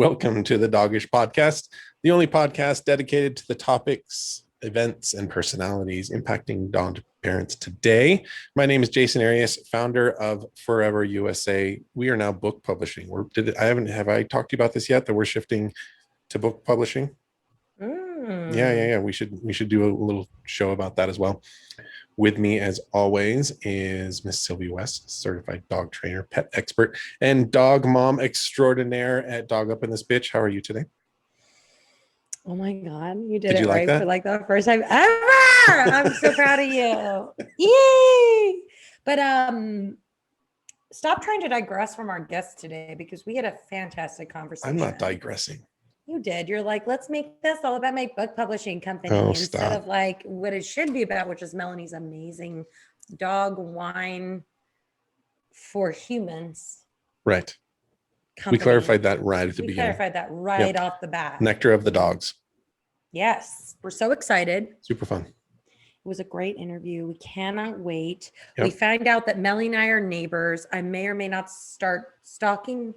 Welcome to the Dogish podcast, the only podcast dedicated to the topics, events, and personalities impacting dog parents today. My name is Jasen Arias, founder of Forever USA. We are now book publishing. Have I talked to you about this yet, that we're shifting to book publishing? Yeah. We should do a little show about that as well. With me, as always, is Miss Sylvia Wes, certified dog trainer, pet expert, and dog mom extraordinaire at Dog Up in This Bitch. How are you today? Oh my God, you did it like right that? for like the first time ever. I'm so proud of you. Yay! But stop trying to digress from our guest today because we had a fantastic conversation. I'm not digressing. You did. You're like, let's make this all about my book publishing company stop. instead of like what it should be about, which is Melanie's amazing dog wine for humans. Right. Company. We clarified that right at the beginning. Clarified that right off the bat. Nectar of the dogs. Yes. We're so excited. Super fun. It was a great interview. We cannot wait. Yep. We found out that Melanie and I are neighbors. I may or may not start stalking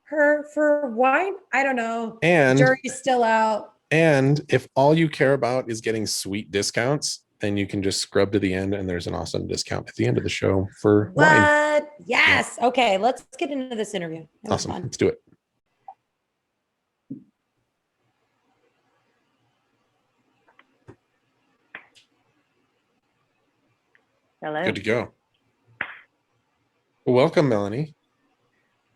her for wine. I don't know. And jury's still out. And if all you care about is getting sweet discounts, then you can just scrub to the end and there's an awesome discount at the end of the show for wine. Yes. Yeah. Okay. Let's get into this interview. Awesome. Let's do it. Hello. Good to go. Well, welcome, Melanie.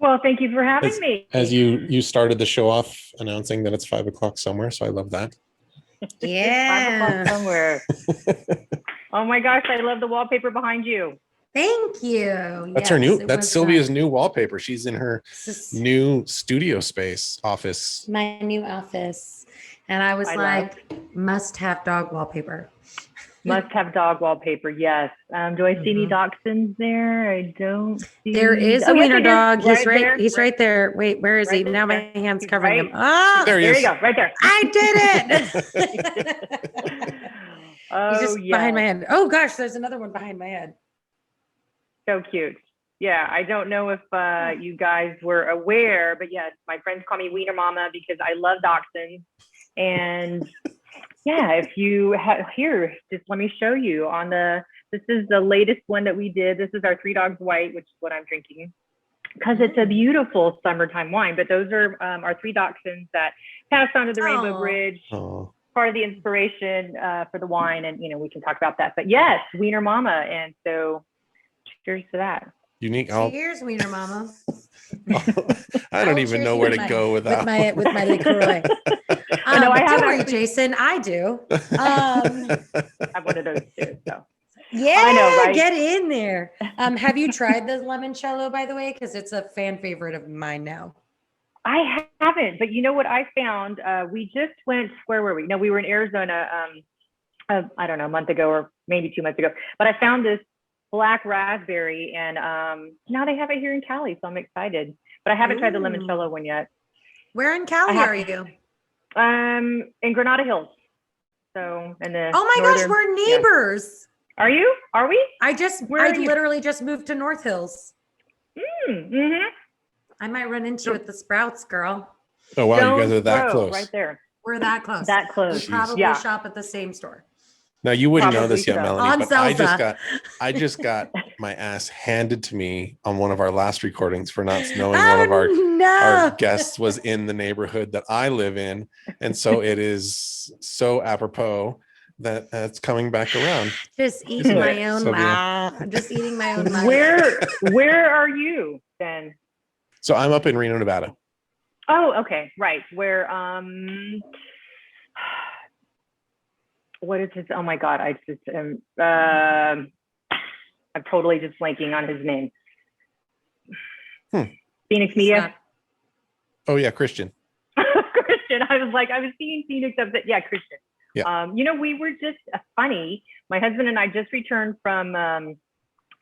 Well, thank you for having me. As you started the show off announcing that it's 5 o'clock somewhere, so I love that. Yeah. 5 o'clock somewhere. Oh my gosh, I love the wallpaper behind you. Thank you. That's her new. That's Sylvia's new wallpaper. She's in her new studio space office. My new office, and I was must have dog wallpaper. Must have dog wallpaper. Yes. Do I see any dachshunds there? I don't see. There is a wiener dog. He's right there. He's right there. Wait, where is he? Now my hand's covering him. Oh, there you go. Right there. I did it. He's just behind my head. Oh gosh, there's another one behind my head. So cute. Yeah, I don't know if you guys were aware, but yes, my friends call me Wiener Mama because I love dachshunds. And yeah, if you here, just let me show you on this is the latest one that we did. This is our Three Dogs White, which is what I'm drinking because it's a beautiful summertime wine. But those are our three dachshunds that passed onto the Rainbow Bridge. Aww. Part of the inspiration for the wine, and we can talk about that. But yes, Wiener Mama, and so cheers to that. Unique. Cheers, Wiener Mama. I don't even know where to go with that. With my LaCroix. No, I don't worry, Jason. I do. I'm one of those too. So yeah, I know, right? Get in there. Have you tried the limoncello, by the way? Because it's a fan favorite of mine now. I haven't, but you know what I found? We just went. Where were we? No, we were in Arizona. I don't know, a month ago or maybe 2 months ago. But I found this black raspberry, and now they have it here in Cali, so I'm excited. But I haven't tried the limoncello one yet. Where in Cali are you? In Granada Hills. So in the oh my gosh, we're neighbors. Yeah. Are you? Are we? I literally just moved to North Hills. Mm-hmm. I might run into you at the Sprouts, girl. Oh wow, you guys are that close. Right there. We're that close. That close. We probably shop at the same store. Now you wouldn't know this yet, Melanie, but Zelda. I just got my ass handed to me on one of our last recordings for not knowing one of our guests was in the neighborhood that I live in, and so it is so apropos that it's coming back around. Just eating my own mouth. I'm just eating my own mouth. Where are you then? So I'm up in Reno, Nevada. Oh, okay, right. Where what is his? Oh my God, I just am. I'm totally just blanking on his name. Phoenix Media. Oh yeah, Christian. Christian. I was seeing Phoenix up there. Yeah, Christian. Yeah. We were just funny. My husband and I just returned from a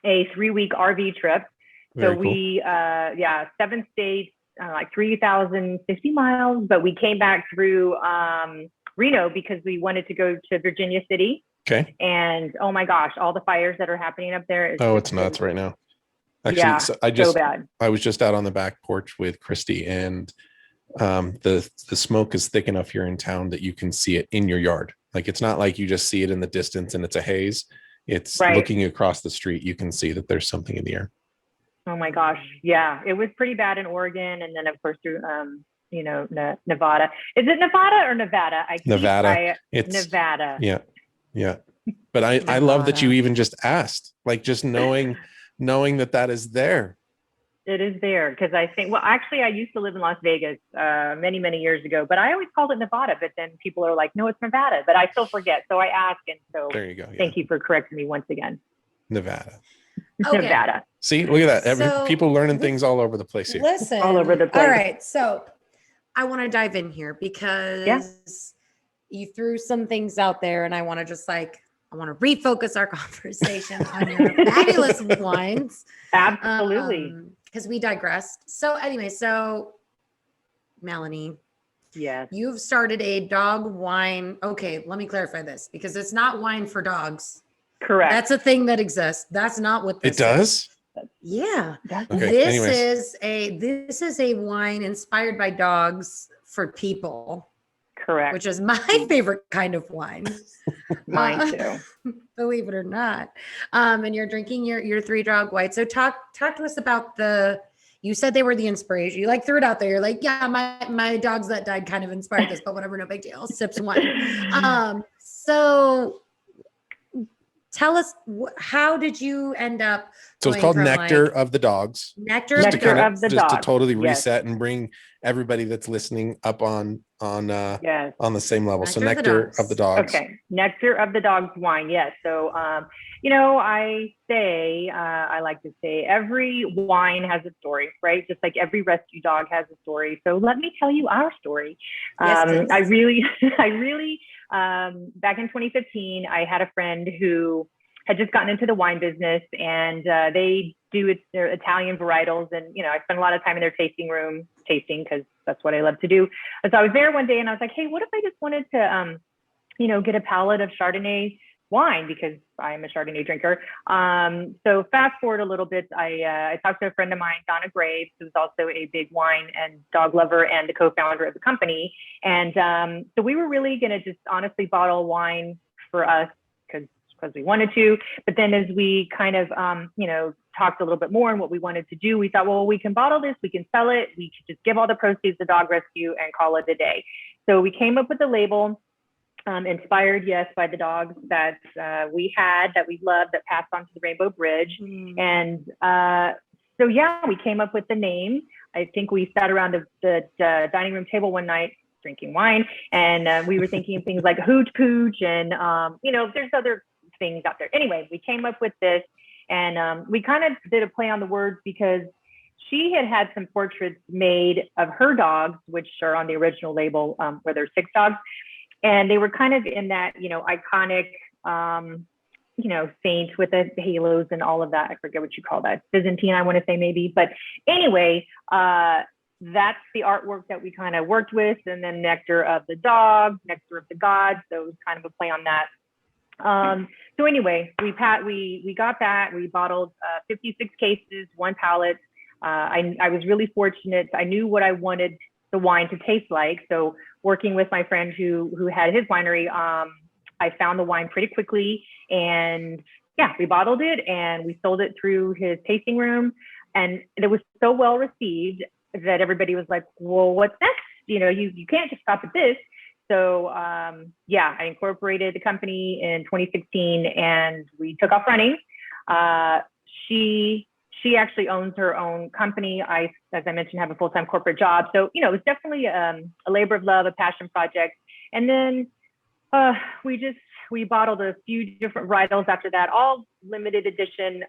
3-week RV trip. Very so we, 7 states, like 3,050 miles, but we came back through Reno because we wanted to go to Virginia City. Okay. And oh my gosh, all the fires that are happening up there. It's nuts right now. Actually, yeah, so I was just out on the back porch with Christy, and the smoke is thick enough here in town that you can see it in your yard. Like, it's not like you just see it in the distance and it's a haze. It's Right. looking across the street. You can see that there's something in the air. Oh my gosh. Yeah. It was pretty bad in Oregon. And then of course through, Nevada. Is it Nevada or Nevada? Nevada. It's Nevada. Yeah. Yeah. But I love that you even just asked, like, just knowing that is there. It is there because I think, well, actually, I used to live in Las Vegas many, many years ago, but I always called it Nevada. But then people are like, no, it's Nevada. But I still forget. So I ask. And so There you go. Yeah. Thank you for correcting me once again. Nevada. Okay. Nevada. See, look at that. So- People learning things all over the place here. Listen, All over the place. All right, so I want to dive in here because you threw some things out there, and I want to just I want to refocus our conversation on your fabulous wines. Absolutely. Because we digressed. So anyway, Melanie, Yes. you've started a dog wine. Okay, let me clarify this because it's not wine for dogs. Correct. That's a thing that exists. That's not what this It does? Yeah. Okay, This anyways. is a wine inspired by dogs for people, Correct. which is my favorite kind of wine. Mine too. Believe it or not. And you're drinking your three dog white. So talk to us about you said they were the inspiration. You threw it out there. You're like, yeah, my dogs that died kind of inspired this, but whatever, no big deal. Sips wine. So tell us, how did you end up? So it's called Nectar of the Dogs. Nectar Just of to the Nectar kind Dogs. of the just to Dogs. totally Yes. reset and bring everybody that's listening up on Yes. the same level. So Nectar Nectar of the Dogs. Okay. Nectar of the Dogs wine. Yes. So, I like to say every wine has a story, right? Just like every rescue dog has a story. So let me tell you our story. Yes, please. I really, back in 2015, I had a friend who had just gotten into the wine business, and they do their Italian varietals. And, I spent a lot of time in their tasting room tasting because that's what I love to do. And so I was there one day and I was like, hey, what if I just wanted to, get a palette of Chardonnay wine, because I'm a Chardonnay drinker. So fast forward a little bit, I talked to a friend of mine, Donna Graves, who's also a big wine and dog lover and the co-founder of the company. And so we were really going to just honestly bottle wine for us because we wanted to. But then as we kind of, talked a little bit more on what we wanted to do, we thought, well, we can bottle this, we can sell it, we could just give all the proceeds to dog rescue and call it a day. So we came up with a label. Inspired, yes, by the dogs that we had, that we loved, that passed on to the Rainbow Bridge. And we came up with the name. I think we sat around the dining room table one night drinking wine, and we were thinking of things like hooch pooch, and there's other things out there. Anyway, we came up with this, and we kind of did a play on the words because she had some portraits made of her dogs, which are on the original label, where there's 6 dogs. And they were kind of in that, iconic, saint with the halos and all of that. I forget what you call that. Byzantine, I want to say maybe. But anyway, that's the artwork that we kind of worked with. And then Nectar of the Dog, Nectar of the Gods. So it was kind of a play on that. So anyway, we got that. We bottled 56 cases, 1 pallet. I was really fortunate. I knew what I wanted the wine to taste like. So working with my friend who had his winery, I found the wine pretty quickly, and we bottled it and we sold it through his tasting room, and it was so well received that everybody was like, well, what's next? You can't just stop at this. So I incorporated the company in 2016 and we took off running. She actually owns her own company. I, as I mentioned, have a full-time corporate job. So, it was definitely a labor of love, a passion project. And then we bottled a few different varietals after that, all limited edition.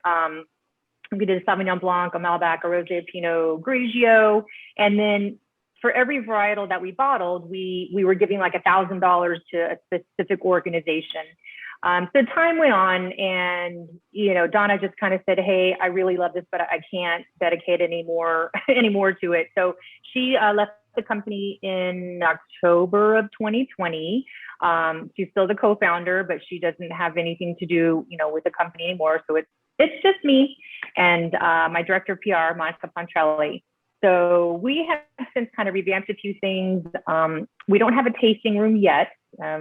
We did a Sauvignon Blanc, a Malbec, a Rosé, Pinot Grigio. And then for every varietal that we bottled, we were giving like $1,000 to a specific organization. So time went on, and Donna just kind of said, "Hey, I really love this, but I can't dedicate any more to it." So she left the company in October of 2020. She's still the co-founder, but she doesn't have anything to do, with the company anymore. So it's just me and my director of PR, Monica Pontrelli. So we have since kind of revamped a few things. We don't have a tasting room yet.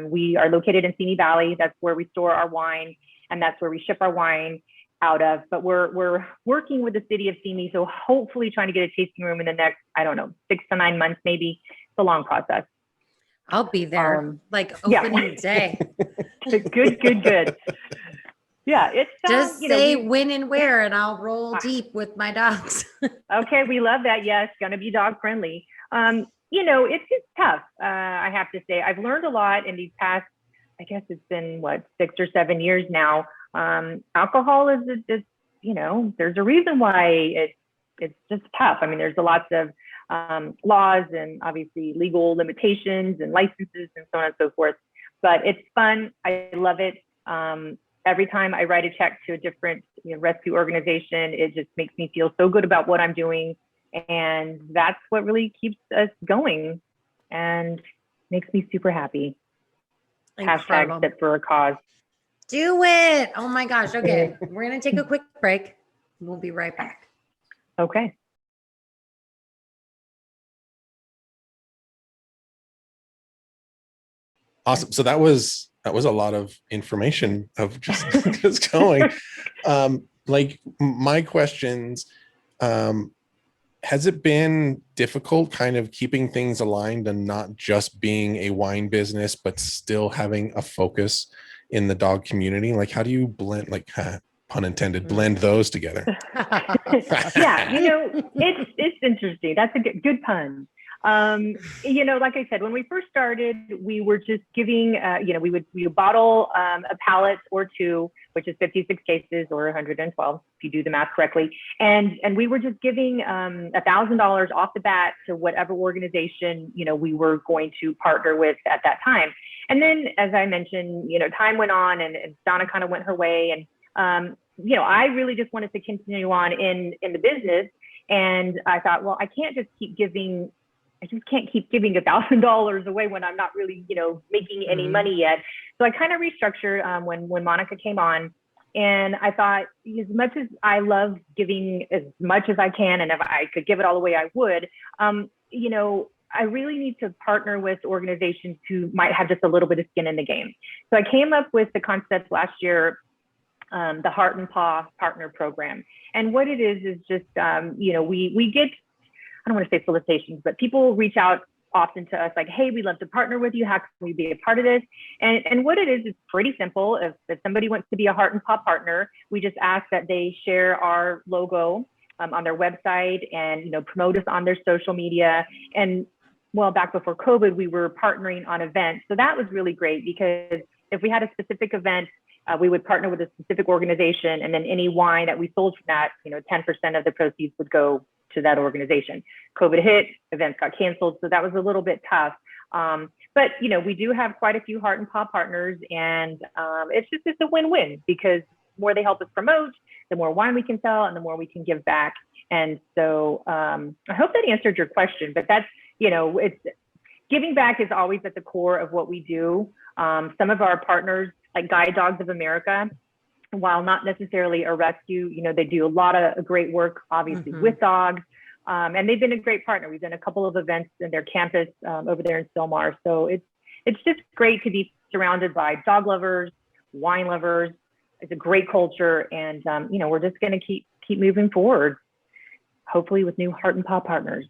We are located in Simi Valley. That's where we store our wine, and that's where we ship our wine out of. But we're working with the city of Simi, so hopefully trying to get a tasting room in the next, I don't know, 6 to 9 months, maybe. It's a long process. I'll be there, like yeah. opening day. Good. Yeah, it's just say when and where, and I'll roll deep with my dogs. Okay, we love that. Yes, gonna be dog friendly. It's just tough. I have to say, I've learned a lot in these past, I guess it's been 6 or 7 years now. Alcohol is there's a reason why it's just tough. I mean, there's lots of laws and obviously legal limitations and licenses and so on and so forth. But it's fun. I love it. Every time I write a check to a different rescue organization, it just makes me feel so good about what I'm doing. And that's what really keeps us going and makes me super happy. Incredible. Hashtag Fit for a Cause. Do it. Oh my gosh. Okay. We're going to take a quick break. We'll be right back. Okay. Awesome. So that was a lot of information of just going. Like my questions, has it been difficult kind of keeping things aligned and not just being a wine business, but still having a focus in the dog community? Like, how do you blend, like, pun intended, blend those together? Yeah, it's interesting. That's a good pun. Like I said, when we first started, we were just giving, we would bottle a pallet or two, which is 56 cases or 112, if you do the math correctly. And we were just giving $1,000 off the bat to whatever organization, we were going to partner with at that time. And then, as I mentioned, time went on and Donna kind of went her way. And, I really just wanted to continue on in the business. And I thought, well, I just can't keep giving $1,000 away when I'm not really, making any money yet. So I kind of restructured when Monica came on, and I thought, as much as I love giving as much as I can, and if I could give it all away, I would. I really need to partner with organizations who might have just a little bit of skin in the game. So I came up with the concept last year, the Heart and Paw Partner Program, and what it is just, we get, I don't want to say solicitations, but people reach out often to us like, hey, we'd love to partner with you. How can we be a part of this? And what it is pretty simple. If somebody wants to be a Heart and Paw partner, we just ask that they share our logo on their website and, promote us on their social media. And well, back before COVID, we were partnering on events. So that was really great, because if we had a specific event, we would partner with a specific organization, and then any wine that we sold from that, 10% of the proceeds would go to that organization. COVID hit, events got canceled, so that was a little bit tough. But we do have quite a few Heart and Paw partners, and it's a win-win, because the more they help us promote, the more wine we can sell and the more we can give back. And so I hope that answered your question, but that's, it's giving back is always at the core of what we do. Some of our partners, like Guide Dogs of America, while not necessarily a rescue, they do a lot of great work, obviously, with dogs. And they've been a great partner. We've done a couple of events in their campus over there in Sylmar. So it's just great to be surrounded by dog lovers, wine lovers. It's a great culture. And, we're just going to keep moving forward, hopefully with new Heart and Paw partners.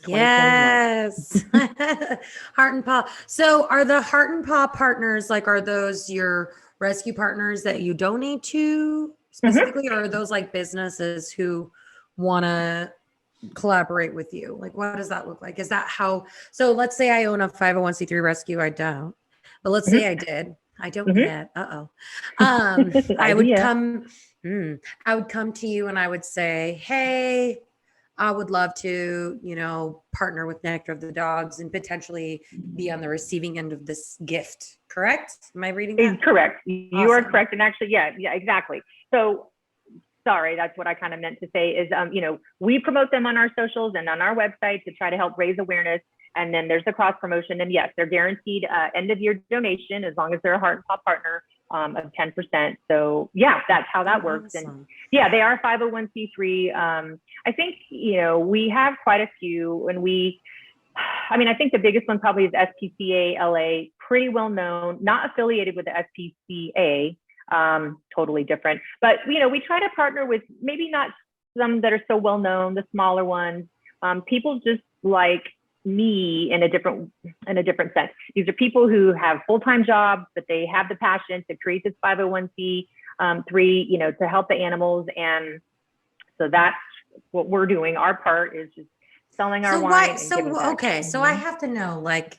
Yes. Heart and Paw. So are the Heart and Paw partners, are those your rescue partners that you donate to specifically, or are those like businesses who want to collaborate with you? Like, what does that look like? Is that how, so let's say I own a 501c3 rescue. I don't, but let's say I did. I don't yet. I would come to you and I would say, hey, I would love to, partner with Nectar of the Dogs and potentially be on the receiving end of this gift. Correct? Am I reading that? Correct. You are correct. And actually, yeah, exactly. So sorry, that's what I kind of meant to say is, we promote them on our socials and on our website to try to help raise awareness. And then there's the cross promotion. And yes, they're guaranteed end of year donation as long as they're a Heart and Paw partner. of 10%. So yeah, that's how that works. Awesome. And yeah, they are 501c3. I think, we have quite a few, and I think the biggest one probably is SPCA LA, pretty well known, not affiliated with the SPCA, totally different. But, we try to partner with maybe not some that are so well known, the smaller ones, people just like me in a different sense. These are people who have full-time jobs, but they have the passion to create this 501c3, to help the animals. And so that's what we're doing. Our part is just selling our wine. So I have to know, like,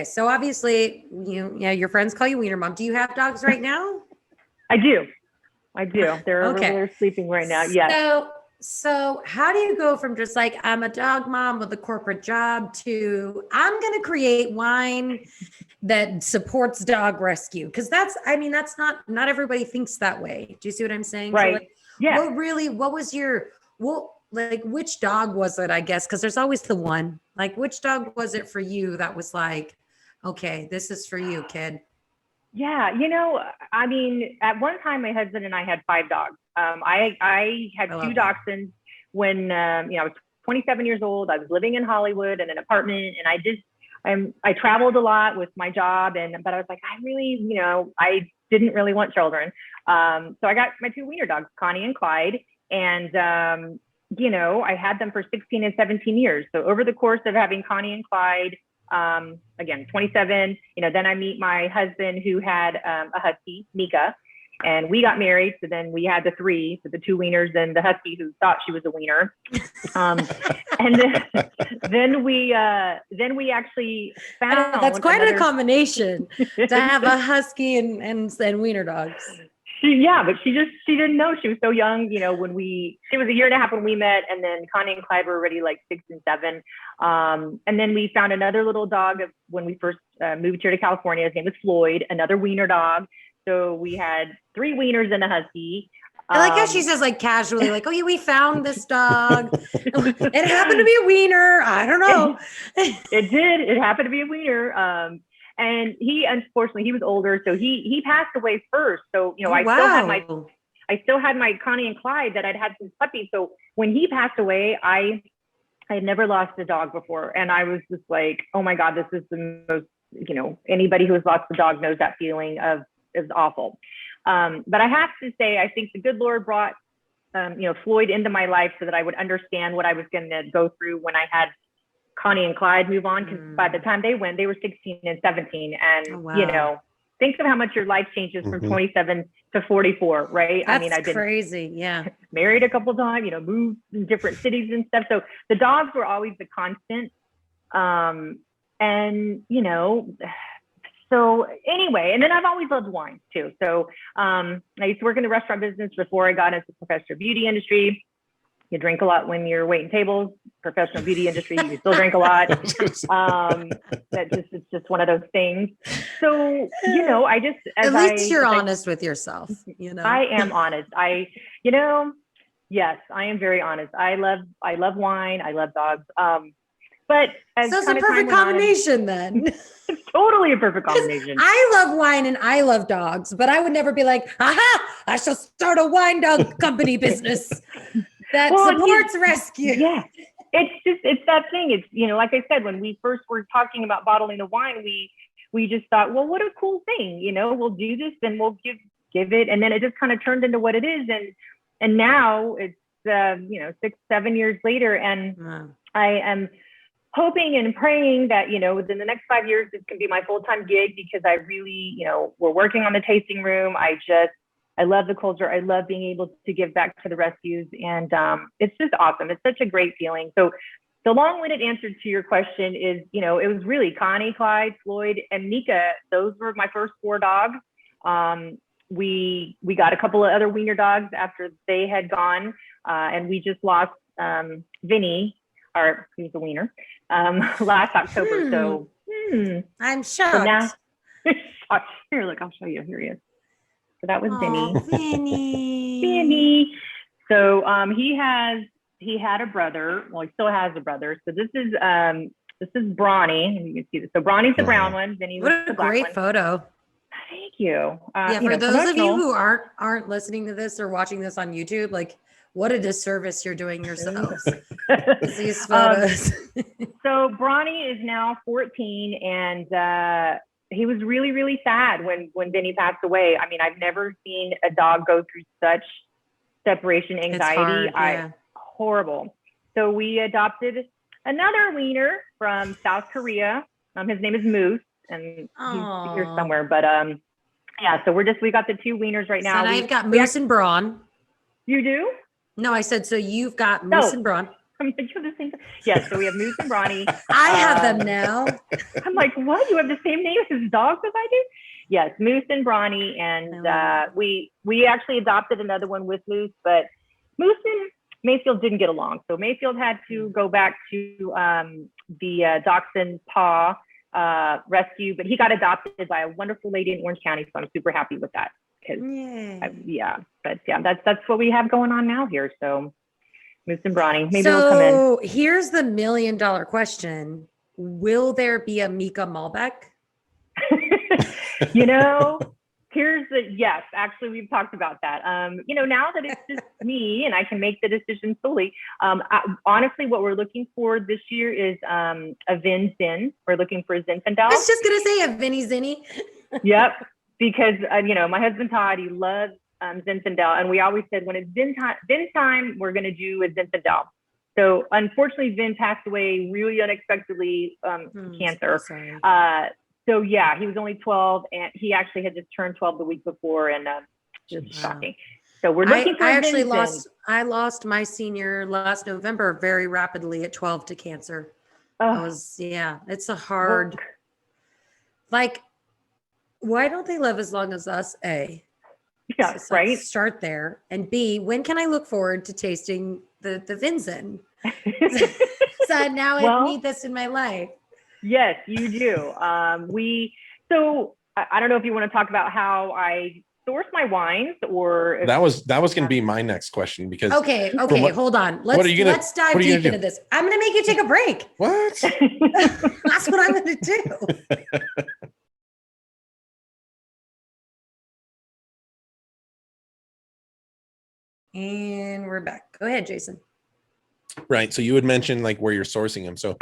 so obviously your friends call you Wiener Mom. Do you have dogs right now? I do. They're sleeping right now. Yes. So how do you go from just like, I'm a dog mom with a corporate job to I'm going to create wine that supports dog rescue? Because that's not everybody thinks that way. Do you see what I'm saying? Right. So like, yeah. Which dog was it, I guess? Because there's always the one, like, which dog was it for you that was like, okay, this is for you, kid? Yeah. At one time, my husband and I had 5 dogs. I had 2 dachshunds when, I was 27 years old. I was living in Hollywood in an apartment, and I traveled a lot with my job. But I was like, I didn't really want children. So I got my 2 wiener dogs, Connie and Clyde. And, I had them for 16 and 17 years. So over the course of having Connie and Clyde, again, 27, then I meet my husband who had a husky, Mika, and we got married. So then we had the 3, so the 2 wieners and the husky who thought she was a wiener. And then we actually found that's quite a combination to have a husky and wiener dogs. But she didn't know. She was so young, she was a year and a half when we met, and then Connie and Clyde were already like 6 and 7. And then we found another little dog when we first moved here to California. His name was Floyd, another wiener dog. So we had 3 wieners and a husky. I like how she says, like, casually, like, oh yeah, we found this dog. It happened to be a wiener. I don't know. It did. It happened to be a wiener. And unfortunately, he was older, so he passed away first. So, I still had my Connie and Clyde that I'd had since puppy. So when he passed away, I had never lost a dog before. And I was just like, oh my God, this is the most, anybody who has lost a dog knows that feeling is awful. But I have to say, I think the good Lord brought, Floyd into my life so that I would understand what I was going to go through when I had Connie and Clyde move on, because by the time they went, they were 16 and 17. And, think of how much your life changes from 27 to 44, right? That's I've been crazy. Yeah. Married a couple of times, moved in different cities and stuff. So the dogs were always the constant. So anyway, and then I've always loved wine too. So I used to work in the restaurant business before I got into the professional beauty industry. You drink a lot when you're waiting tables. Professional beauty industry, you still drink a lot. It's just one of those things. So, at least you're honest with yourself. I am honest. Yes, I am very honest. I love wine. I love dogs. But so it's a perfect combination then. It's totally a perfect combination. I love wine and I love dogs, but I would never be like, aha, I shall start a wine dog company business that supports rescue. Yeah. It's that thing. It's, like I said, when we first were talking about bottling the wine, we just thought, well, what a cool thing, we'll do this and we'll give it. And then it just kind of turned into what it is. And now it's, 6, 7 years later. And I am hoping and praying that, within the next 5 years, this can be my full-time gig, because I really, we're working on the tasting room. I love the culture. I love being able to give back to the rescues. And it's just awesome. It's such a great feeling. So the long-winded answer to your question is, it was really Connie, Clyde, Floyd, and Mika. Those were my first 4 dogs. We got a couple of other wiener dogs after they had gone. And we just lost Vinny, he's a wiener, last October. So I'm shocked. So now, here, look, I'll show you. Here he is. So that was Vinny. Vinny. So he had a brother. Well, he still has a brother. So this is This is Brawny. You can see this. So Brawny's the brown one. Vinny was What the a black great one. photo. Thank you. Yeah, for those of you who aren't listening to this or watching this on YouTube, like what a disservice you're doing yourselves. These photos. So Brawny is now 14, and he was really, really sad when Vinny passed away. I mean, I've never seen a dog go through such separation anxiety. It's hard, yeah. Horrible. So we adopted another wiener from South Korea. His name is Moose, and he's here somewhere. But yeah, so we got the 2 wieners right now. So I've got Moose and Braun. You do? No, I said so. You've got Moose and Braun. I'm like, you're the same. Yes, so we have Moose and Brawny. I have them now. I'm like, what? You have the same name as dogs as I do? Yes, Moose and Brawny, and we actually adopted another one with Moose, but Moose and Mayfield didn't get along, so Mayfield had to go back to the Dachshund Paw rescue, but he got adopted by a wonderful lady in Orange County, so I'm super happy with that. That's what we have going on now here. So Moose and Brawny, maybe they'll come in. So here's the $1 million question: will there be a Mika Malbec? Yes, actually, we've talked about that. Now that it's just me and I can make the decision solely, honestly, what we're looking for this year is a Vin Zin. We're looking for a Zinfandel. I was just going to say a Vinny Zinny. Yep, because, my husband Todd, he loves Zinfandel. And we always said when it's Vin time, we're going to do a Zinfandel. So unfortunately, Vin passed away really unexpectedly, cancer. So yeah, he was only 12, and he actually had just turned 12 the week before, and just shocking. So we're looking for. I lost my senior last November very rapidly at 12 to cancer. It's a hard. Like, why don't they live as long as us? A. Yeah, so right. Start there, and B. When can I look forward to tasting the Vinzen? So now I need this in my life. Yes, you do. So I don't know if you want to talk about how I source my wines, or that was going to be my next question, because okay, hold on. Let's dive deep into this. I'm going to make you take a break. What? That's what I'm going to do. And we're back. Go ahead, Jason. Right. So you had mentioned like where you're sourcing them. So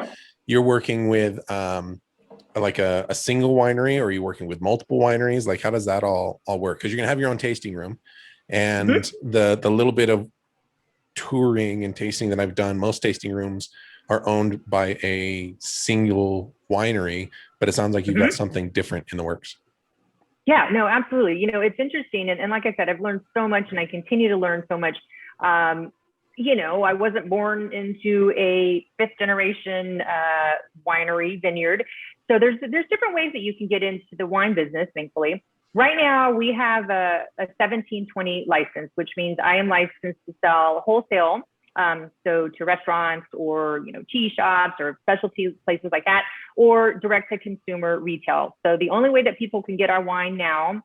you're working with like a single winery, or are you working with multiple wineries? Like, how does that all work? Because you're gonna have your own tasting room, and the little bit of touring and tasting that I've done, most tasting rooms are owned by a single winery, but it sounds like you've got something different in the works. Yeah, no, absolutely. It's interesting. And like I said, I've learned so much, and I continue to learn so much. I wasn't born into a 5th generation winery vineyard. So there's different ways that you can get into the wine business, thankfully. Right now, we have a 1720 license, which means I am licensed to sell wholesale. So to restaurants, or, tea shops or specialty places like that, or direct to consumer retail. So the only way that people can get our wine now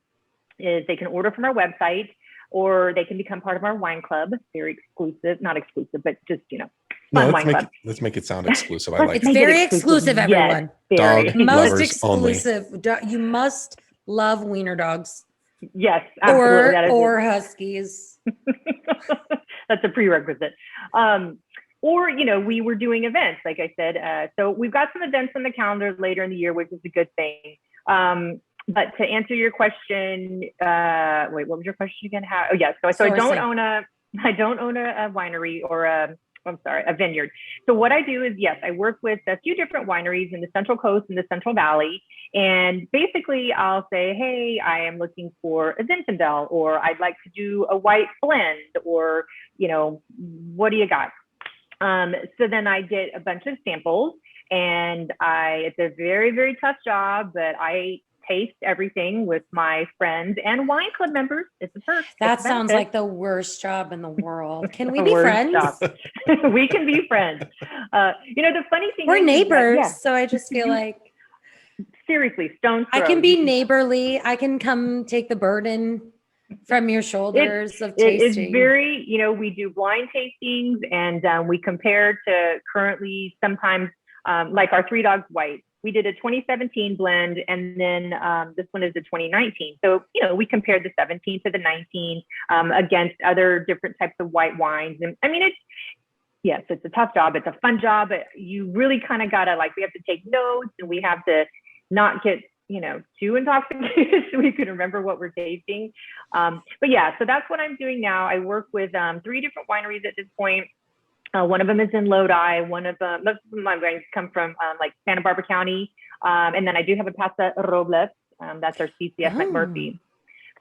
is they can order from our website, or they can become part of our wine club. Very exclusive, not exclusive, but just, fun wine club. Let's make it sound exclusive. I like it's very exclusive, everyone. Yes, Dog most exclusive. Only. You must love wiener dogs. Yes, absolutely. Or huskies. That's a prerequisite. Or, we were doing events, like I said. So we've got some events on the calendar later in the year, which is a good thing. But to answer your question, wait, what was your question again? So I don't own a winery or a vineyard. So what I do is, yes, I work with a few different wineries in the Central Coast and the Central Valley. And basically I'll say, hey, I am looking for a Zinfandel, or I'd like to do a white blend, or, what do you got? So then I get a bunch of samples, and it's a very, very tough job, but I taste everything with my friends and wine club members. It's a perk. That sounds like the worst job in the world. Can we be friends? We can be friends. The funny thing we're neighbors, so I just feel like seriously, stone's throw. I can be neighborly. I can come take the burden from your shoulders of tasting. It's very, we do blind tastings, and we compare to currently sometimes like our Three Dogs White. We did a 2017 blend, and then this one is a 2019. So, we compared the 17 to the 19 against other different types of white wines. And I mean, it's a tough job. It's a fun job. You really kind of gotta, we have to take notes, and we have to not get, too intoxicated so we can remember what we're tasting. But yeah, so that's what I'm doing now. I work with 3 different wineries at this point. One of them is in Lodi. Most of my wines come from Santa Barbara County. And then I do have a Casa Robles. That's our CCF McMurphy,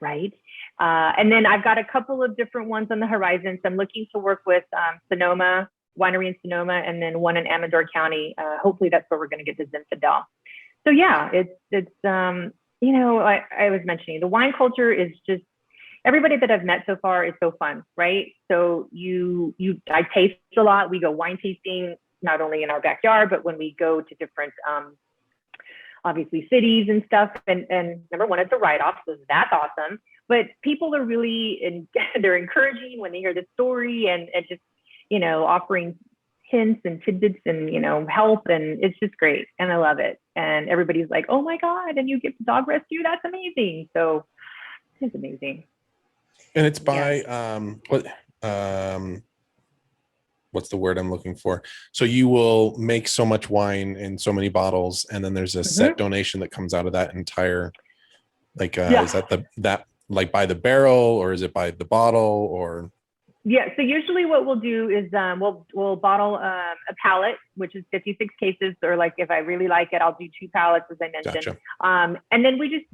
right? And then I've got a couple of different ones on the horizon. So I'm looking to work with Sonoma, winery in Sonoma, and then one in Amador County. Hopefully that's where we're going to get the Zinfandel. So yeah, it's I was mentioning, the wine culture is just, everybody that I've met so far is so fun, right? So I taste a lot. We go wine tasting, not only in our backyard, but when we go to different, obviously cities and stuff. And number one, it's a write-off, so that's awesome. But people are really, they're encouraging when they hear the story and just, offering hints and tidbits and, help. And it's just great. And I love it. And everybody's like, oh my God, and you get the dog rescue? That's amazing. So it's amazing. And it's by what's the word I'm looking for? So you will make so much wine in so many bottles, and then there's a set donation that comes out of that entire, is that that by the barrel, or is it by the bottle, or? Yeah, so usually what we'll do is we'll bottle a pallet, which is 56 cases, or if I really like it, I'll do 2 pallets, as I mentioned. Gotcha. And then we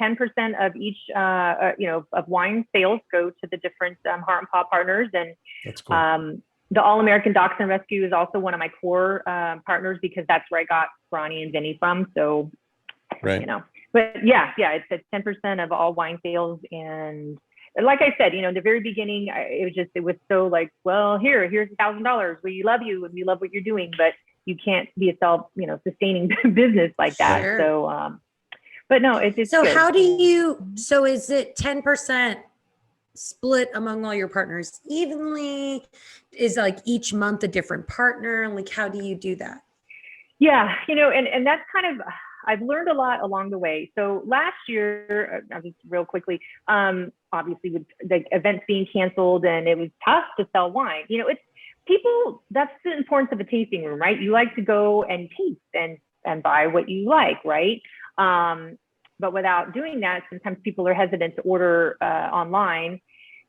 10% of each of wine sales go to the different Heart and Paw partners. And that's cool. The All American Dachshund Rescue is also one of my core partners, because that's where I got Ronnie and Vinny from. So, right. But it's 10% of all wine sales. And like I said, the very beginning, it was so well, here's $1,000. We love you and we love what you're doing, but you can't be a sustaining business like that. Sure. So, but no, it's just. So good. So is it 10% split among all your partners evenly? Is each month a different partner? How do you do that? Yeah, and that's kind of, I've learned a lot along the way. So last year, just real quickly, obviously with the events being canceled, and it was tough to sell wine. It's people, that's the importance of a tasting room, right? You like to go and taste and buy what you like, right? But without doing that, sometimes people are hesitant to order online,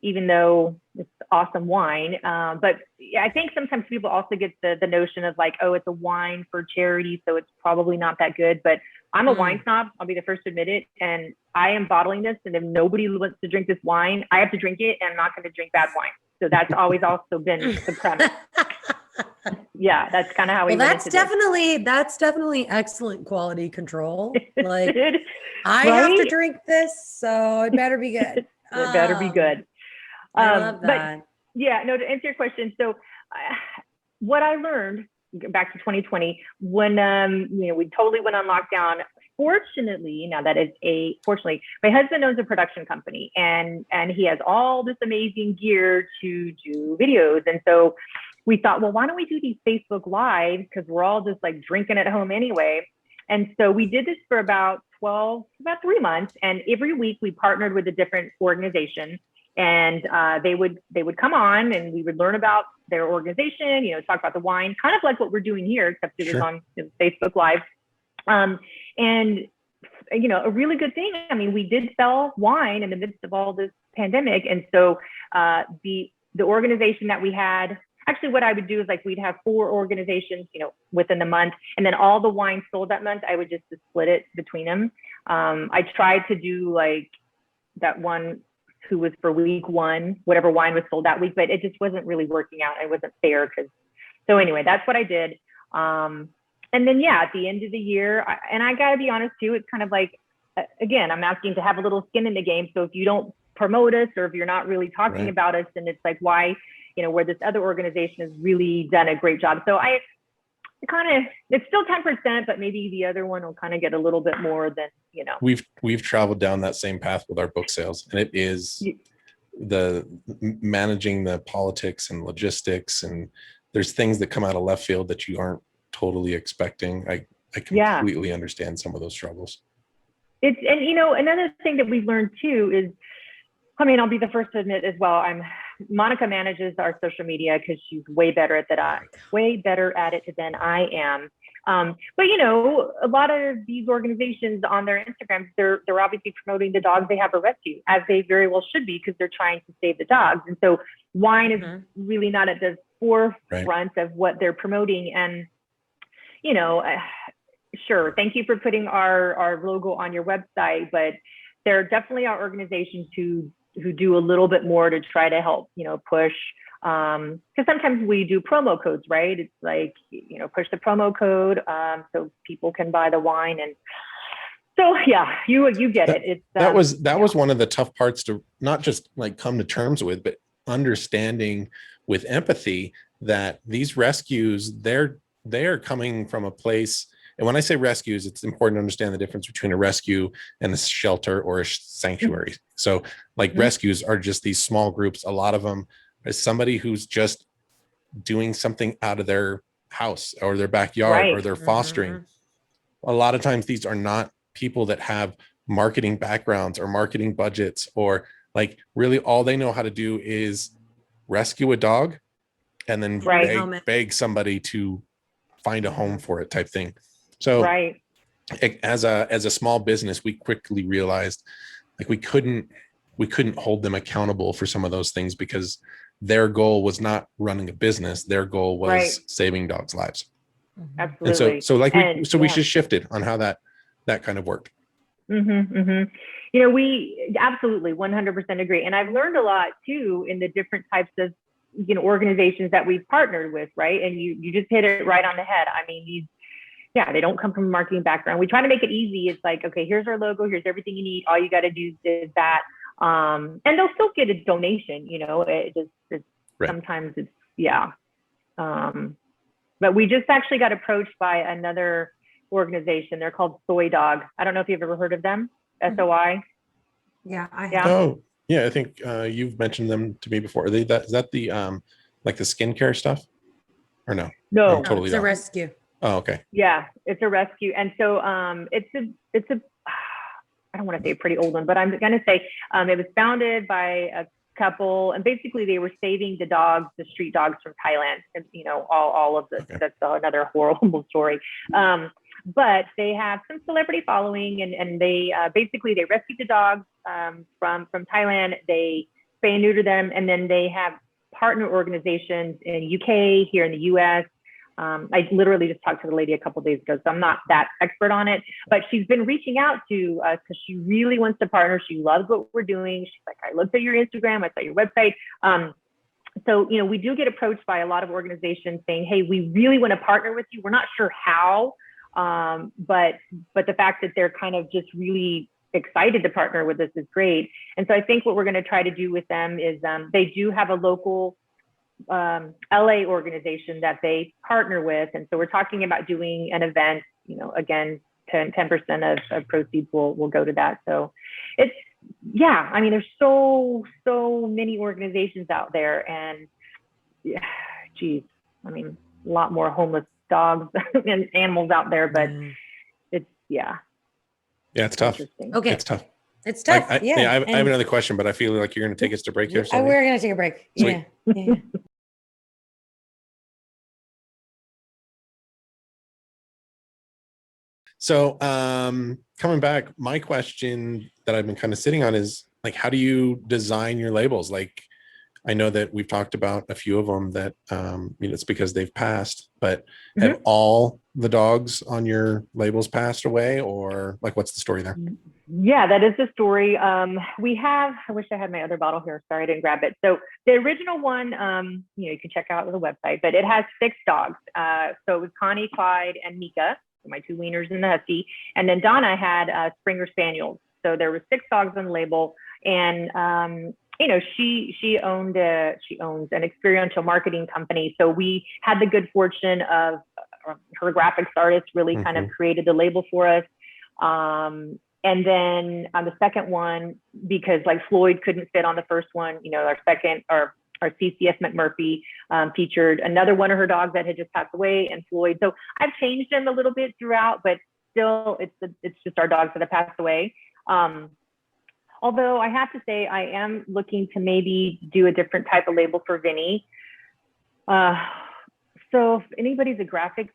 even though it's awesome wine. But I think sometimes people also get the notion of oh, it's a wine for charity, so it's probably not that good. But I'm a wine snob. I'll be the first to admit it. And I am bottling this. And if nobody wants to drink this wine, I have to drink it, and I'm not going to drink bad wine. So that's always also been the premise. Yeah, that's kind of how we. Well, that's definitely excellent quality control. I have to drink this, so it better be good. It better be good. I love that. But to answer your question, so what I learned back to 2020 when we totally went on lockdown. Fortunately, my husband owns a production company, and he has all this amazing gear to do videos. And so we thought, well, why don't we do these Facebook Lives, because we're all just drinking at home anyway. And so we did this for about 3 months, and every week we partnered with a different organization. And they would come on, and we would learn about their organization, talk about the wine, kind of like what we're doing here, except it was on Facebook Live. And a really good thing. I mean, we did sell wine in the midst of all this pandemic, and so the organization that we had. Actually, what I would do is we'd have 4 organizations, within the month, and then all the wine sold that month, I would just split it between them. I tried to do that one who was for week 1, whatever wine was sold that week, but it just wasn't really working out. It wasn't fair. So anyway, that's what I did. And then, at the end of the year, and I gotta be honest too, it's kind of again, I'm asking to have a little skin in the game. So if you don't promote us, or if you're not really talking about us, then it's why, where this other organization has really done a great job. So I it's still 10%, but maybe the other one will kind of get a little bit more than, We've traveled down that same path with our book sales, and it is the managing the politics and logistics, and there's things that come out of left field that you aren't totally expecting. I Yeah. completely understand some of those struggles. And another thing that we've learned too is, I mean, I'll be the first to admit as well, Monica manages our social media because she's way better at it than I am. But a lot of these organizations on their Instagrams, they're obviously promoting the dogs they have a rescue, as they very well should be, because they're trying to save the dogs. And so wine is really not at the forefront of what they're promoting. And sure, thank you for putting our logo on your website, but there definitely are organizations who do a little bit more to try to help, push, because sometimes we do promo codes, right? It's like, push the promo code so people can buy the wine. And so, yeah, you get it. It's that was one of the tough parts to not just like come to terms with, but understanding with empathy that these rescues, they're coming from a place. And when I say rescues, it's important to understand the difference between a rescue and a shelter or a sanctuary. So like rescues are just these small groups. A lot of them is somebody who's just doing something out of their house or their backyard, or they're fostering. A lot of times these are not people that have marketing backgrounds or marketing budgets, or like really all they know how to do is rescue a dog and then beg somebody to find a home for it type thing. So as a small business, we quickly realized like we couldn't hold them accountable for some of those things, because their goal was not running a business. Their goal was saving dogs' lives. Absolutely. And so we just shifted on how that kind of worked. We absolutely 100% agree. And I've learned a lot too in the different types of, organizations that we've partnered with. Right. And you just hit it right on the head. I mean, they don't come from a marketing background. We try to make it easy. It's like, okay, here's our logo. Here's everything you need. All you got to do is that. And they'll still get a donation, sometimes it's, but we just actually got approached by another organization. They're called Soy Dog. I don't know if you've ever heard of them. SOI. Yeah, I have. Oh, yeah. I think you've mentioned them to me before. Is that the like the skincare stuff, or no? No, totally. It's a rescue. Oh, okay. Yeah, it's a rescue, and so it's a I don't want to say a pretty old one, but I'm going to say it was founded by a couple, and basically they were saving the street dogs from Thailand, and all of this. Okay. That's another horrible story. But they have some celebrity following, and they basically they rescued the dogs from Thailand. They spay and neuter them, and then they have partner organizations in UK, here in the US. I literally just talked to the lady a couple of days ago, so I'm not that expert on it, but she's been reaching out to us because she really wants to partner. She loves what we're doing. She's like, I looked at your Instagram, I saw your website. So, we do get approached by a lot of organizations saying, hey, we really want to partner with you. We're not sure how, but the fact that they're kind of just really excited to partner with us is great. And so I think what we're going to try to do with them is they do have a local LA organization that they partner with. And so we're talking about doing an event, again, 10% of proceeds will go to that. So it's, there's so many organizations out there, and a lot more homeless dogs and animals out there, but it's, it's tough. Okay. It's tough. It's tough. I have another question, but I feel like you're going to take us to break here. We're going to take a break. Sweet. Yeah. So coming back, my question that I've been kind of sitting on is like, how do you design your labels? Like, I know that we've talked about a few of them that, it's because they've passed, but have all the dogs on your labels passed away, or like, what's the story there? Yeah, that is the story. We have, I wish I had my other bottle here. Sorry, I didn't grab it. So the original one, you can check out the website, but it has 6 dogs. So it was Connie, Clyde, and Mika, my 2 wieners and the husky. And then Donna had Springer Spaniels. So there were 6 dogs on the label. And, she owns an experiential marketing company. So we had the good fortune of her graphics artist really kind of created the label for us. And then on the second one, because like Floyd couldn't fit on the first one, our second, or our CCF McMurphy featured another one of her dogs that had just passed away, and Floyd. So I've changed them a little bit throughout, but still it's just our dogs that have passed away. Although I have to say, I am looking to maybe do a different type of label for Vinny. So if anybody's a graphic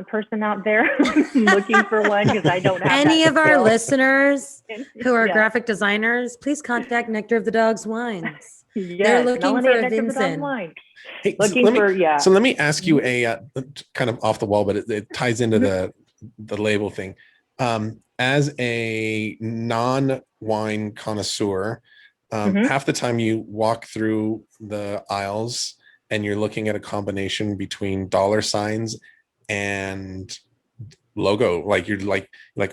person out there looking for one, because I don't have any that of our skill. listeners who are Yeah. graphic designers, please contact Nectar of the Dogs Wines. Yes, looking Melanie for and a Nectar of the Dogs Vincent. wine. Hey, Looking for, yeah. So let me ask you a kind of off the wall, but it ties into the label thing. As a non-wine connoisseur, half the time you walk through the aisles and you're looking at a combination between dollar signs and logo. Like you're like,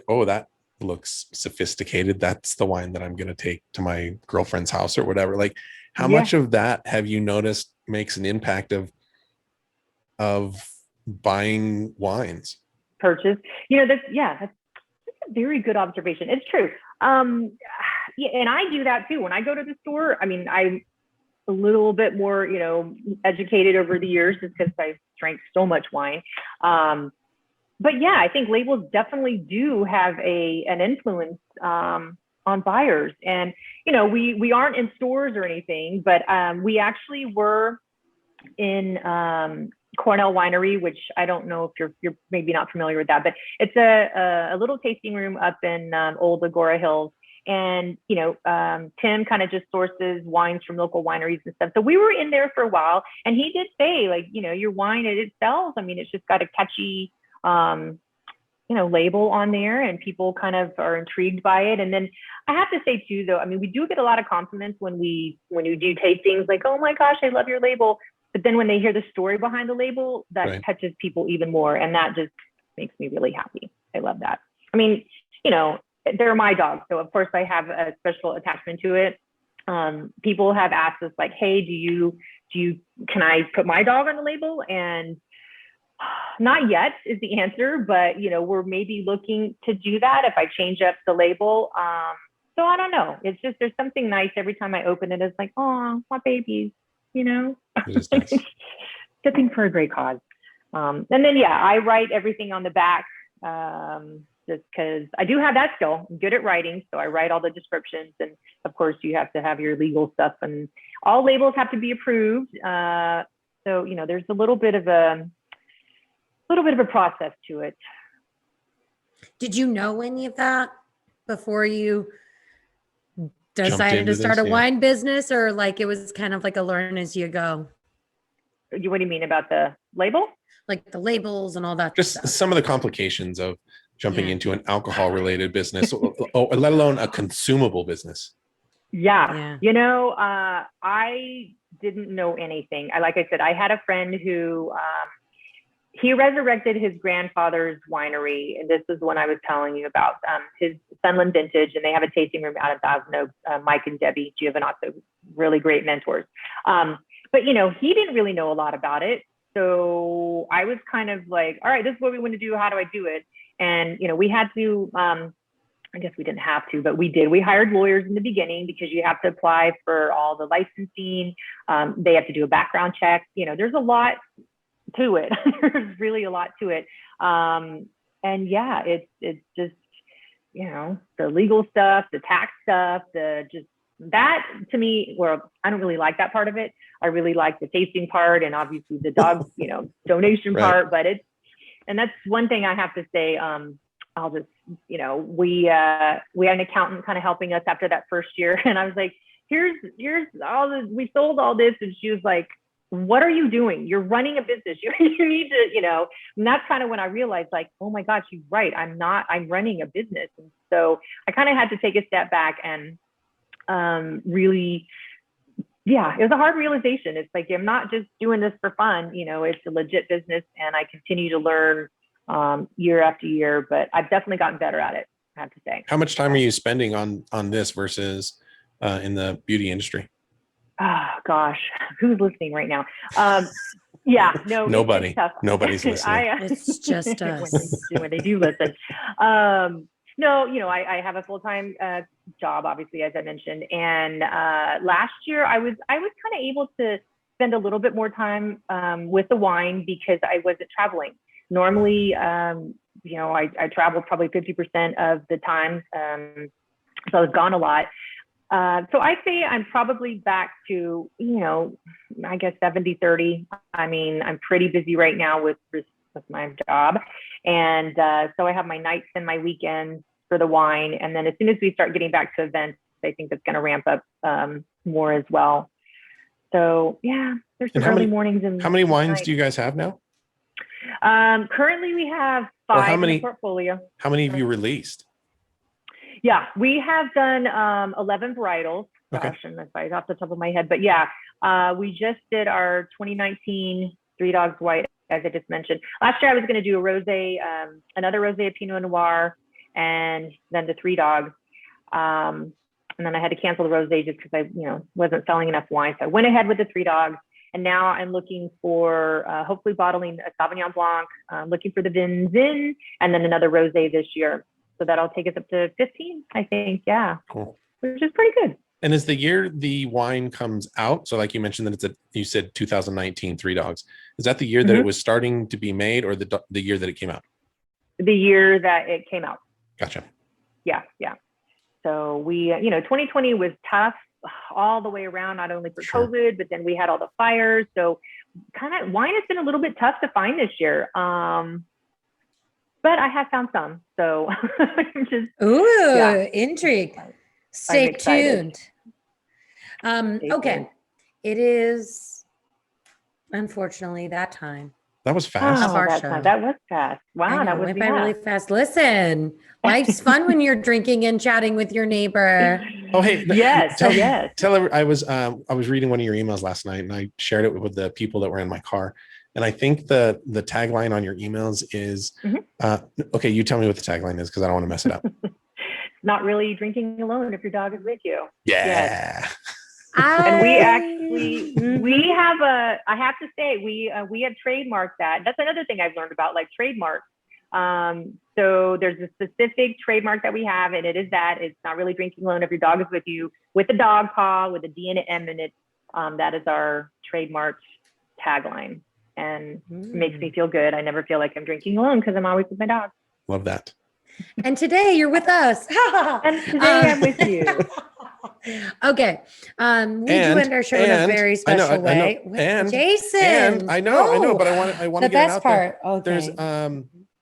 oh, that looks sophisticated. That's the wine that I'm going to take to my girlfriend's house or whatever. Like, how much of that have you noticed makes an impact of buying wines? Purchase. That's a very good observation. It's true. Yeah, and I do that too. When I go to the store, I mean, I'm a little bit more, educated over the years just because I've drank so much wine. But yeah, I think labels definitely do have an influence on buyers. And, we aren't in stores or anything, but we actually were in Cornell Winery, which I don't know if you're maybe not familiar with that, but it's a little tasting room up in Old Agora Hills. And, Tim kind of just sources wines from local wineries and stuff. So we were in there for a while, and he did say, like, your wine, it sells. I mean, it's just got a catchy, label on there, and people kind of are intrigued by it. And then I have to say too, though, I mean, we do get a lot of compliments when you do tastings, like, oh my gosh, I love your label. But then when they hear the story behind the label, that touches people even more. And that just makes me really happy. I love that. I mean, they're my dogs, so of course I have a special attachment to it. People have asked us, like, hey, can I put my dog on the label? And not yet is the answer, but we're maybe looking to do that if I change up the label. So I don't know. It's just, there's something nice every time I open it. It's like, oh, my babies, It is nice. Sipping for a great cause. And then, I write everything on the back. Just because I do have that skill. I'm good at writing, so I write all the descriptions, and of course you have to have your legal stuff, and all labels have to be approved. So there's a little bit of a process to it. Did you know any of that before you decided to start a wine business, or like it was kind of like a learn as you go? What do you mean about the label? Like the labels and all that. Just stuff. some of the complications of jumping into an alcohol related business, let alone a consumable business. Yeah. I didn't know anything. Like I said, I had a friend who, he resurrected his grandfather's winery. And this is one I was telling you about, his Sunland Vintage, and they have a tasting room out of Thousand Oaks, Mike and Debbie Giovanazzo, really great mentors. But, he didn't really know a lot about it. So I was kind of like, all right, this is what we want to do. How do I do it? And, we had to, I guess we didn't have to, but we did. We hired lawyers in the beginning because you have to apply for all the licensing. They have to do a background check. There's a lot to it. There's really a lot to it. And it's just, the legal stuff, the tax stuff, that to me, well, I don't really like that part of it. I really like the tasting part and obviously the dog, donation part, but and that's one thing I have to say. I'll just, we had an accountant kind of helping us after that first year. And I was like, here's all this, we sold all this. And she was like, what are you doing? You're running a business. You need to, and that's kind of when I realized, like, oh my gosh, she's right. I'm running a business. And so I kind of had to take a step back and really, it was a hard realization. It's like, I'm not just doing this for fun, it's a legit business, and I continue to learn year after year, but I've definitely gotten better at it, I have to say. How much time are you spending on this versus in the beauty industry? Oh gosh, who's listening right now? Nobody. Nobody's listening. It's just us. when they do listen. I have a full-time job, obviously, as I mentioned. And last year I was kind of able to spend a little bit more time with the wine because I wasn't traveling. Normally, you know, I traveled probably 50% of the time, so I was gone a lot. So I say I'm probably back to, you know, I guess 70-30. I mean, I'm pretty busy right now with my job. And so I have my nights and my weekends for the wine. And then as soon as we start getting back to events, I think that's going to ramp up more as well. So yeah, there's some early mornings. And how many wines do you guys have now? Currently we have 5 in the portfolio. How many have you released? Yeah, we have done 11 varietals. Okay. Gosh, and that's off the top of my head. But yeah, we just did our 2019 Three Dogs White, as I just mentioned. Last year I was going to do a rosé, another rosé, a Pinot Noir, and then the Three Dogs. And then I had to cancel the rosé just because I, you know, wasn't selling enough wine. So I went ahead with the Three Dogs. And now I'm looking for hopefully bottling a Sauvignon Blanc, looking for the Vins in, and then another rosé this year. So that'll take us up to 15, I think. Yeah. Cool. Which is pretty good. And is the year the wine comes out? So like you mentioned that you said 2019 Three Dogs. Is that the year that it was starting to be made, or the year that it came out? The year that it came out. Gotcha. Yeah. Yeah. So we, you know, 2020 was tough all the way around, not only for COVID, but then we had all the fires. So kind of wine has been a little bit tough to find this year. But I have found some. So just intrigue. Stay tuned. Okay. It is unfortunately that time. That was fast. That was fast. Wow, that went by really fast. Listen, life's fun when you're drinking and chatting with your neighbor. Oh, hey, yes, I was reading one of your emails last night, and I shared it with the people that were in my car. And I think the tagline on your emails is, okay, you tell me what the tagline is because I don't want to mess it up. Not really drinking alone if your dog is with you. Yeah. Yes. And we actually, we have I have to say, we have trademarked that. That's another thing I've learned about, like trademarks. So there's a specific trademark that we have, and it is that it's not really drinking alone if your dog is with you, with the dog paw, with a D and an M in it. That is our trademark tagline, and it makes me feel good. I never feel like I'm drinking alone because I'm always with my dog. Love that. And today you're with us. And today I'm with you. Okay. We do end our show in a very special way. And Jason. And I know, but I want to get it out there. Okay. There's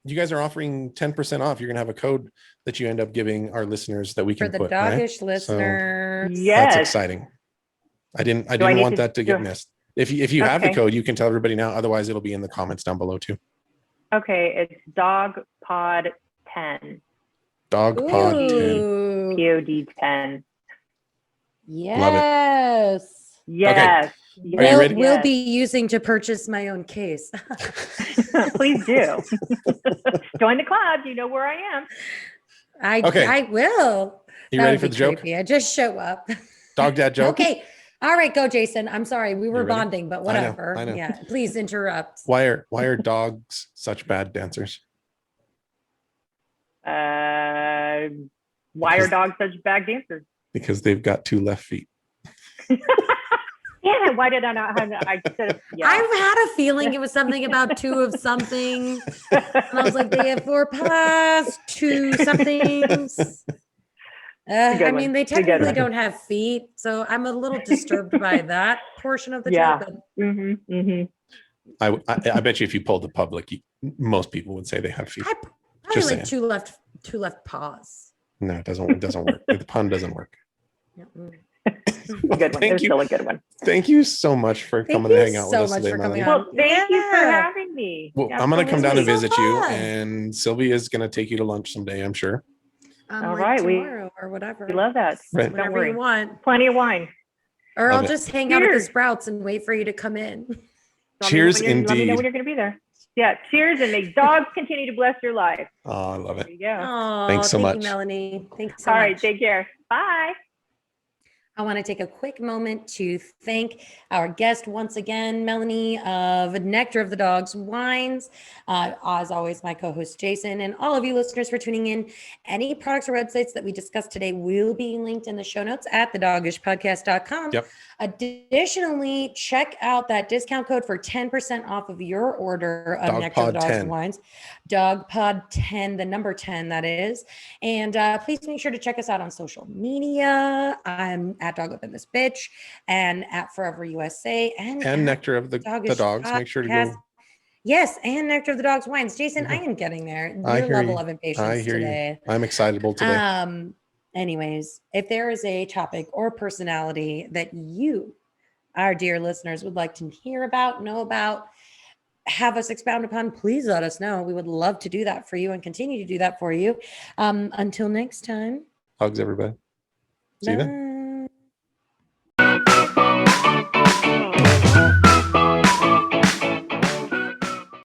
you guys are offering 10% off. You're gonna have a code that you end up giving our listeners that we can for the put, Dogish right? listeners. So, yes. That's exciesing. I didn't want that to get missed. If you have the code, you can tell everybody now. Otherwise, it'll be in the comments down below too. Okay, it's DogPod 10. DogPod 10. POD 10. Yes. Yes. Okay. Are you ready? We'll be using to purchase my own case. Please do. Join the club. You know where I am. I will. You ready for the joke? Creepy. I just show up. Dog dad joke. Okay. All right, go, Jason. I'm sorry. We were bonding, but whatever. I know. Yeah. Please interrupt. Why are dogs such bad dancers? Why are dogs such bad dancers? Because they've got 2 left feet. Yeah, why did I not have I should have, yeah. I had a feeling it was something about 2 of something. And I was like, they have 4 paws, 2 somethings. I mean, they technically don't have feet, so I'm a little disturbed by that portion of the joke. I bet you if you polled the public, most people would say they have feet. I Just like saying. 2 left paws. No, it doesn't work. The pun doesn't work. Good one. There's still a good one. Thank you so much for coming to hang out with us today, Melanie. Well, thank you for having me. Well, I'm going to come down and visit you, and Sylvia is going to take you to lunch someday, I'm sure. All right, tomorrow or whatever. We love that. Right. Whatever you want. Plenty of wine. Or I'll just hang out at the Sprouts and wait for you to come in. Cheers, indeed. Let me know when you're going to be there. Yeah, cheers, and may dogs continue to bless your life. Oh, I love it. There you go. Oh, thanks so much. Thank you, Melanie. Thanks so much. All right, take care. Bye. I want to take a quick moment to thank our guest once again, Melanie of Nectar of the Dogs Wines. As always, my co-host Jason, and all of you listeners for tuning in. Any products or websites that we discussed today will be linked in the show notes at thedogishpodcast.com. Yep. Additionally, check out that discount code for 10% off of your order of Nectar of the Dogs 10. Wines. DogPod 10, the number 10, that is. And please make sure to check us out on social media. I'm at Dog Up in This Bitch and at Forever USA and Nectar of the Dogish Dogs. Make sure to Podcast. go. Yes, and Nectar of the Dogs Wines. Jason, Yeah. I am getting there. I Your hear level you. of impatience I hear today. you. I'm excitable today. Anyways, if there is a topic or personality that you, our dear listeners, would like to hear about, know about, have us expound upon, please let us know. We would love to do that for you and continue to do that for you. Until next time. Hugs, everybody. See you then. Bye.